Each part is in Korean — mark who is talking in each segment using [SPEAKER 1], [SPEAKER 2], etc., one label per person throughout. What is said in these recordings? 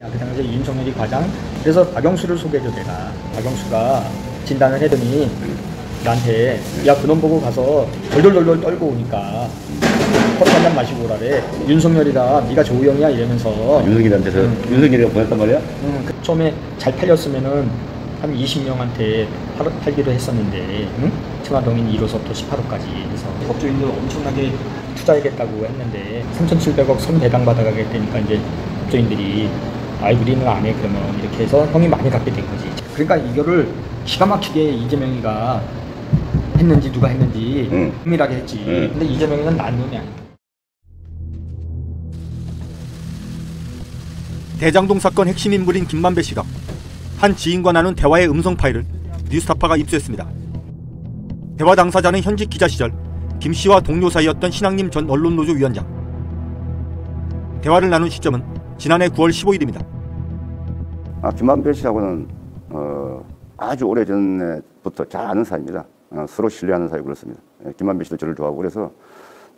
[SPEAKER 1] 그 당시에 윤석열이 과장, 그래서 박영수를 소개해줘. 내가 박영수가 진단을 했더니 나한테 야 그놈 보고 가서 덜덜덜덜 떨고 오니까 커피 한잔 마시고 오라래. 윤석열이다 네가 조우영이야 이러면서.
[SPEAKER 2] 윤석열한테서 윤석열이가 보냈단 말이야?
[SPEAKER 1] 처음에 잘 팔렸으면은 한 20명한테 팔기로 했었는데 청와동인 1호서부터 18호까지 해서 법조인들 엄청나게 투자하겠다고 했는데 3,700억 선 배당 받아가겠다니까 이제 법조인들이 아이 우리는 안 해 그러면 이렇게 해서 형이 많이 갖게 된 거지. 그러니까 이거를 기가 막히게 이재명이가 했는지 누가 했는지 은밀하게 했지. 근데 이재명이는 난 놈이 아니야.
[SPEAKER 3] 대장동 사건 핵심 인물인 김만배 씨가 한 지인과 나눈 대화의 음성 파일을 뉴스타파가 입수했습니다. 대화 당사자는 현직 기자 시절 김 씨와 동료 사이였던 신학림 전 언론노조 위원장. 대화를 나눈 시점은 지난해 9월 15일입니다.
[SPEAKER 2] 김만배 씨하고는 아주 오래전부터 잘 아는 사이입니다. 서로 신뢰하는 사이고 그렇습니다. 김만배 씨도 저를 좋아하고 그래서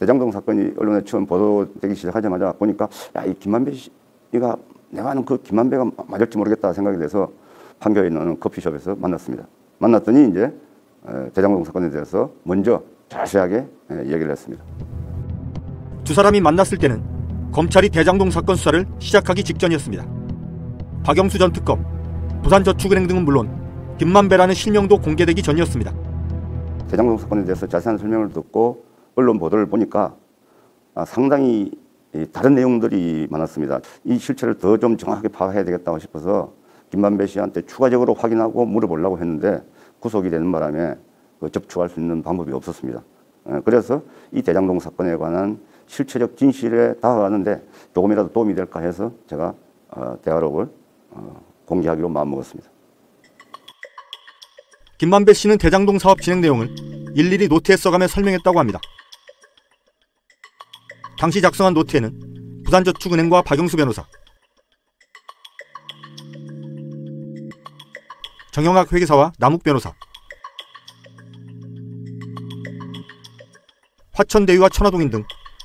[SPEAKER 2] 대장동 사건이 언론에 처음 보도되기 시작하자마자 보니까 야, 이 김만배 씨가 내가 아는 그 김만배가 맞을지 모르겠다 생각이 돼서 판교에 있는 커피숍에서 만났습니다. 만났더니 이제 대장동 사건에 대해서 먼저 자세하게 얘기를 했습니다.
[SPEAKER 3] 두 사람이 만났을 때는 검찰이 대장동 사건 수사를 시작하기 직전이었습니다. 박영수 전 특검, 부산저축은행 등은 물론 김만배라는 실명도 공개되기 전이었습니다.
[SPEAKER 2] 대장동 사건에 대해서 자세한 설명을 듣고 언론 보도를 보니까 상당히 다른 내용들이 많았습니다. 이 실체를 더 좀 정확하게 파악해야 되겠다고 싶어서 김만배 씨한테 추가적으로 확인하고 물어보려고 했는데 구속이 되는 바람에 접촉할 수 있는 방법이 없었습니다. 그래서 이 대장동 사건에 관한 실체적 진실에 다가가는데 조금이라도 도움이 될까 해서 제가 대화록을 공개하기로 마음먹었습니다.
[SPEAKER 3] 김만배 씨는 대장동 사업 진행 내용을 일일이 노트에 써가며 설명했다고 합니다. 당시 작성한 노트에는 부산저축은행과 박영수 변호사, 정영학 회계사와 남욱 변호사, 화천대유와 천화동인 등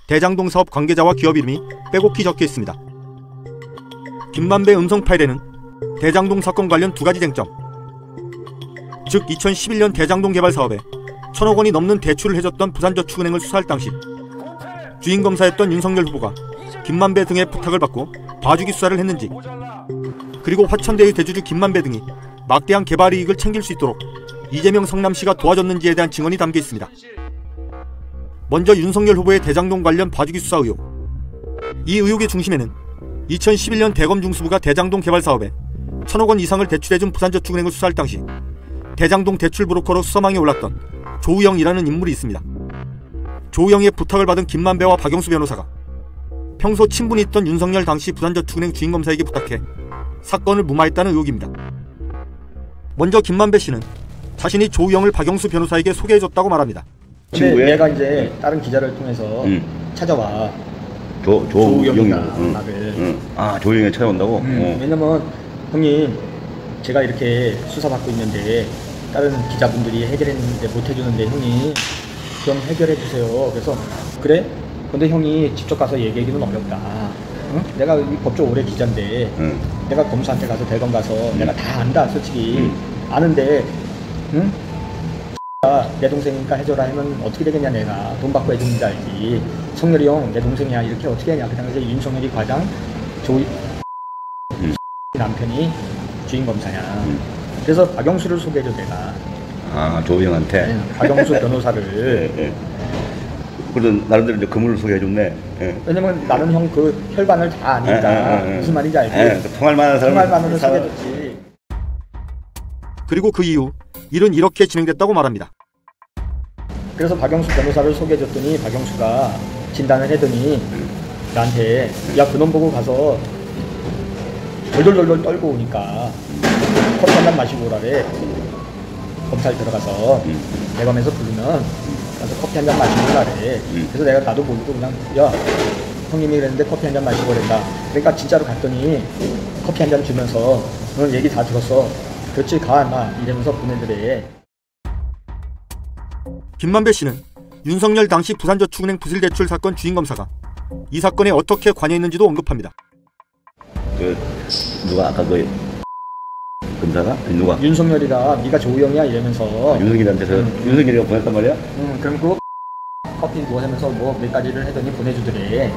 [SPEAKER 3] 대장동 사업 관계자와 기업 이름이 빼곡히 적혀 있습니다. 김만배 음성 파일에는 대장동 사건 관련 두 가지 쟁점, 즉 2011년 대장동 개발 사업에 1,000억 원이 넘는 대출을 해줬던 부산저축은행을 수사할 당시 주인검사였던 윤석열 후보가 김만배 등의 부탁을 받고 봐주기 수사를 했는지, 그리고 화천대유 대주주 김만배 등이 막대한 개발 이익을 챙길 수 있도록 이재명 성남시가 도와줬는지에 대한 증언이 담겨 있습니다. 먼저 윤석열 후보의 대장동 관련 봐주기 수사 의혹. 이 의혹의 중심에는 2011년 대검중수부가 대장동 개발 사업에 1,000억 원 이상을 대출해준 부산저축은행을 수사할 당시 대장동 대출 브로커로 수사망에 올랐던 조우영이라는 인물이 있습니다. 조우영의 부탁을 받은 김만배와 박영수 변호사가 평소 친분이 있던 윤석열 당시 부산저축은행 주인검사에게 부탁해 사건을 무마했다는 의혹입니다. 먼저 김만배 씨는 자신이 조우영을 박영수 변호사에게 소개해줬다고 말합니다.
[SPEAKER 1] 근데 내가 이제 다른 기자를 통해서 찾아와.
[SPEAKER 2] 조우영이나
[SPEAKER 1] 나를.
[SPEAKER 2] 조우영이 찾아온다고?
[SPEAKER 1] 왜냐면 형님 제가 이렇게 수사받고 있는데 다른 기자분들이 해결했는데 못 해주는데 형이 좀 해결해 주세요. 그래서 그래? 근데 형이 직접 가서 얘기하기는 어렵다. 응? 내가 이 법조 오래 기자인데 내가 검사한테 가서 대검 가서 내가 다 안다 솔직히 아는데 응? 내 동생이니까 해줘라 하면 어떻게 되겠냐. 내가 돈 받고 해주는지 알지. 성렬이 형 내 동생이야 이렇게 어떻게 하냐. 그 당시에 윤석열이 과장, 남편이 주인검사냐. 그래서 박영수를 소개해줘 내가.
[SPEAKER 2] 조우영한테?
[SPEAKER 1] 박영수 변호사를.
[SPEAKER 2] 그래도 나름대로 이제 그물을 소개해줬네.
[SPEAKER 1] 왜냐면 나는 형 그 혈관을 다 아니까 무슨 말인지 알지.
[SPEAKER 2] 통할 만한
[SPEAKER 1] 사람을 소개해줬지.
[SPEAKER 3] 그리고 그 이후 일은 이렇게 진행됐다고 말합니다.
[SPEAKER 1] 그래서 박영수 변호사를 소개해줬더니 박영수가 진단을 했더니 나한테 야 그놈 보고 가서 덜덜덜덜 떨고 오니까 커피 한잔 마시고 오라래. 검찰 들어가서 대검에서 부르면 가서 커피 한잔 마시고 오라래. 그래서 내가 나도 모르고 그냥 야 형님이 그랬는데 커피 한잔 마시고 그랬다. 그러니까 진짜로 갔더니 커피 한잔 주면서 너는 얘기 다 들었어. 그렇지 가 인마 이러면서 보내더래.
[SPEAKER 3] 김만배 씨는 윤석열 당시 부산저축은행 부실대출 사건 주인검사가 이 사건에 어떻게 관여했는지도 언급합니다.
[SPEAKER 2] 그 누가 아까 그 검사가 누가
[SPEAKER 1] 윤석열이가 네가 조우영이야 이러면서
[SPEAKER 2] 윤석열한테서 윤석열이가 보냈단 말이야?
[SPEAKER 1] 그럼 그 커피 뭐 하면서 뭐 몇 가지를 하더니 보내주더래.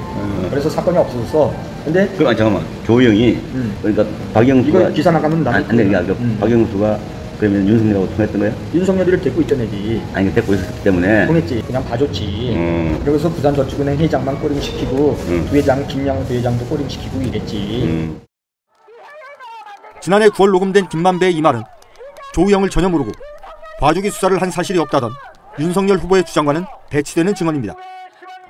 [SPEAKER 1] 그래서 사건이 없어졌어. 근데
[SPEAKER 2] 그럼 잠깐만 조우영이 그러니까 박영수가
[SPEAKER 1] 이거 기사 나가면 나는
[SPEAKER 2] 아니 그러니까 박영수가 그러면 윤석열하고 통했던 거야?
[SPEAKER 1] 윤석열이를 데리고 있던 애지.
[SPEAKER 2] 아니 데리고 있었기 때문에
[SPEAKER 1] 통했지. 그냥 봐줬지. 그래서 부산저축은행 회장만 꼬림시키고 부회장 김양호 부회장도 꼬림시키고 이랬지.
[SPEAKER 3] 지난해 9월 녹음된 김만배의 이 말은 조우영을 전혀 모르고 봐주기 수사를 한 사실이 없다던 윤석열 후보의 주장과는 배치되는 증언입니다.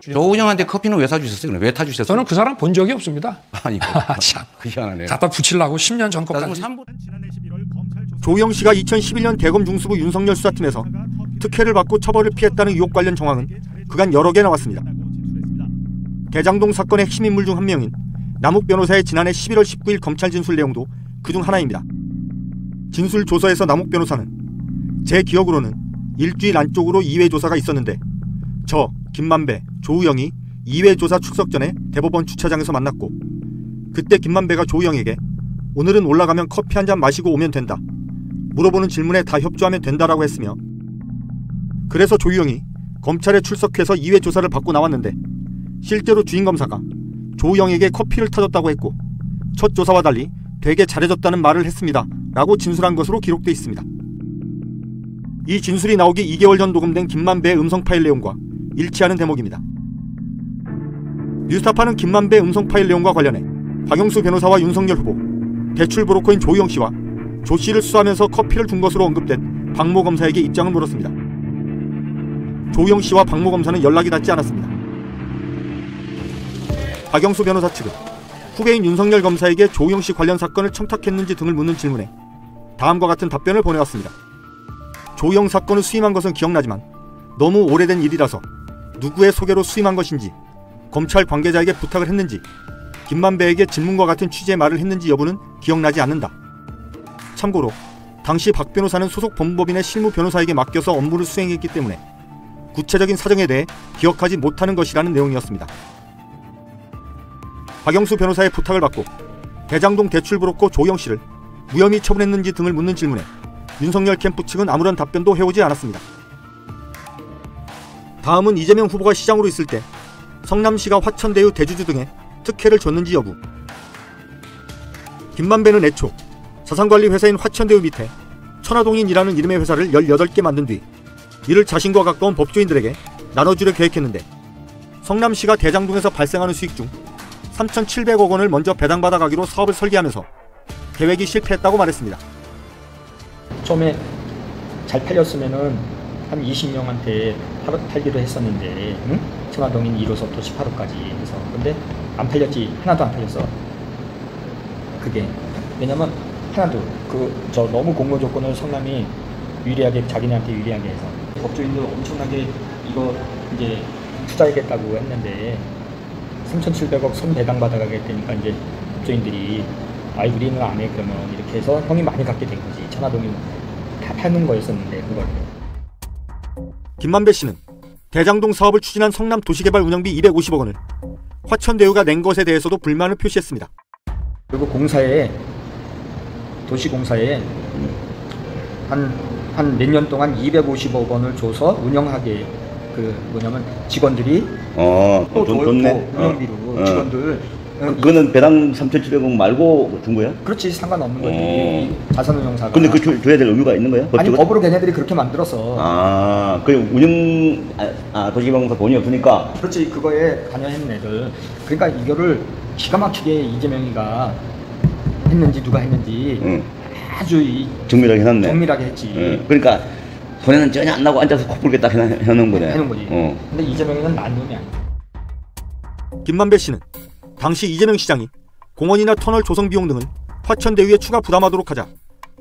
[SPEAKER 4] 조우영한테 커피는 왜 사주셨어요? 왜 타주셨어요?
[SPEAKER 5] 저는 그 사람 본 적이 없습니다.
[SPEAKER 4] 아니, 참, 희한하네요.
[SPEAKER 5] 갖다 붙이려고 10년 전 것까지.
[SPEAKER 3] 조우영 씨가 2011년 대검 중수부 윤석열 수사팀에서 특혜를 받고 처벌을 피했다는 의혹 관련 정황은 그간 여러 개 나왔습니다. 대장동 사건의 핵심 인물 중 한 명인 남욱 변호사의 지난해 11월 19일 검찰 진술 내용도 그중 하나입니다. 진술 조서에서 남욱 변호사는 제 기억으로는 일주일 안쪽으로 2회 조사가 있었는데 저 김만배, 조우영이 2회 조사 출석 전에 대법원 주차장에서 만났고 그때 김만배가 조우영에게 오늘은 올라가면 커피 한 잔 마시고 오면 된다. 물어보는 질문에 다 협조하면 된다라고 했으며 그래서 조우영이 검찰에 출석해서 2회 조사를 받고 나왔는데 실제로 주임검사가 조우영에게 커피를 타줬다고 했고 첫 조사와 달리 되게 잘해줬다는 말을 했습니다. 라고 진술한 것으로 기록돼 있습니다. 이 진술이 나오기 2개월 전 녹음된 김만배의 음성 파일 내용과 일치하는 대목입니다. 뉴스타파는 김만배의 음성 파일 내용과 관련해 박영수 변호사와 윤석열 후보, 대출 브로커인 조우영 씨와 조 씨를 수사하면서 커피를 준 것으로 언급된 박모 검사에게 입장을 물었습니다. 조우영 씨와 박모 검사는 연락이 닿지 않았습니다. 박영수 변호사 측은 후배인 윤석열 검사에게 조우영 씨 관련 사건을 청탁했는지 등을 묻는 질문에 다음과 같은 답변을 보내왔습니다. 조우영 사건을 수임한 것은 기억나지만 너무 오래된 일이라서 누구의 소개로 수임한 것인지 검찰 관계자에게 부탁을 했는지 김만배에게 질문과 같은 취지의 말을 했는지 여부는 기억나지 않는다. 참고로 당시 박 변호사는 소속 법무법인의 실무 변호사에게 맡겨서 업무를 수행했기 때문에 구체적인 사정에 대해 기억하지 못하는 것이라는 내용이었습니다. 박영수 변호사의 부탁을 받고 대장동 대출 브로커 조우영 씨를 무혐의 처분했는지 등을 묻는 질문에 윤석열 캠프 측은 아무런 답변도 해오지 않았습니다. 다음은 이재명 후보가 시장으로 있을 때 성남시가 화천대유 대주주 등에 특혜를 줬는지 여부. 김만배는 애초 자산관리 회사인 화천대유 밑에 천화동인이라는 이름의 회사를 18개 만든 뒤 이를 자신과 가까운 법조인들에게 나눠주려 계획했는데 성남시가 대장동에서 발생하는 수익 중 3,700억 원을 먼저 배당받아 가기로 사업을 설계하면서 계획이 실패했다고 말했습니다.
[SPEAKER 1] 처음에 잘 팔렸으면은 한 20명한테 팔기로 했었는데 천화동인 1호서부터 18호까지 해서 근데 안 팔렸지. 하나도 안 팔렸어. 그게 왜냐면 하나도 저 너무 공모 조건을 성남이 유리하게 자기네한테 유리하게 해서 법조인도 엄청나게 이거 이제 투자하겠다고 했는데 3,700억 손 배당 받아가겠다니까 이제 법조인들이 아이 우리는 안 해 그러면 이렇게 해서 형이 많이 갖게 된 거지. 천화동인 다 파는 거였었는데 그걸.
[SPEAKER 3] 김만배 씨는 대장동 사업을 추진한 성남 도시개발 운영비 250억 원을 화천대유가 낸 것에 대해서도 불만을 표시했습니다.
[SPEAKER 1] 그리고 도시공사에 한 몇 년 동안 250억 원을 줘서 운영하게 뭐냐면 직원들이 또
[SPEAKER 2] 좋네.
[SPEAKER 1] 운영비로 직원들
[SPEAKER 2] 그거는 배당 3,700억 말고 준 거야?
[SPEAKER 1] 그렇지 상관없는 거지. 자산운용사가.
[SPEAKER 2] 근데 그 줘야 될 의무가 있는 거야?
[SPEAKER 1] 아니 법으로 걔네들이 그렇게 만들었어.
[SPEAKER 2] 그 도시개발공사 돈이 없으니까.
[SPEAKER 1] 그렇지 그거에 관여했는 애들. 그러니까 이거를 기가 막히게 이재명이가 했는지 누가 했는지 아주
[SPEAKER 2] 정밀하게 해놨네.
[SPEAKER 1] 정밀하게 했지.
[SPEAKER 2] 그러니까 손해는 전혀 안 나고 앉아서 코 풀겠다 해놓은 거네.
[SPEAKER 1] 해놓은 거지. 근데 이재명이는 난 놈이 아니야.
[SPEAKER 3] 김만배 씨는 당시 이재명 시장이 공원이나 터널 조성 비용 등을 화천대유에 추가 부담하도록 하자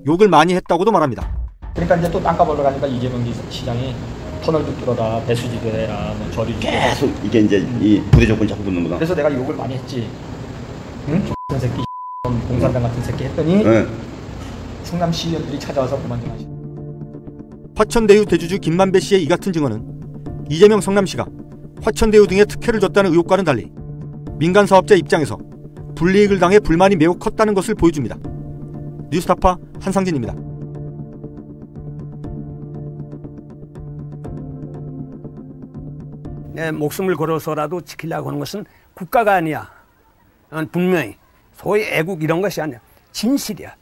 [SPEAKER 3] 욕을 많이 했다고도 말합니다.
[SPEAKER 1] 그러니까 이제 또 땅값 올라가니까 이재명 시장이 터널도 뚫어라, 배수지도 해라, 뭐 저리도
[SPEAKER 2] 계속 이게 이제 이 부대 조건 자꾸 붙는구나.
[SPEAKER 1] 그래서 내가 욕을 많이 했지. 응? X 새끼, 공산당 같은 새끼 했더니 충남 시의원들이 찾아와서 그만 좀 하시고.
[SPEAKER 3] 화천대유 대주주 김만배 씨의 이 같은 증언은 이재명 성남시가 화천대유 등에 특혜를 줬다는 의혹과는 달리 민간 사업자 입장에서 불이익을 당해 불만이 매우 컸다는 것을 보여줍니다. 뉴스타파 한상진입니다.
[SPEAKER 6] 내 목숨을 걸어서라도 지키려고 하는 것은 국가가 아니야. 분명히 소위 애국 이런 것이 아니야. 진실이야.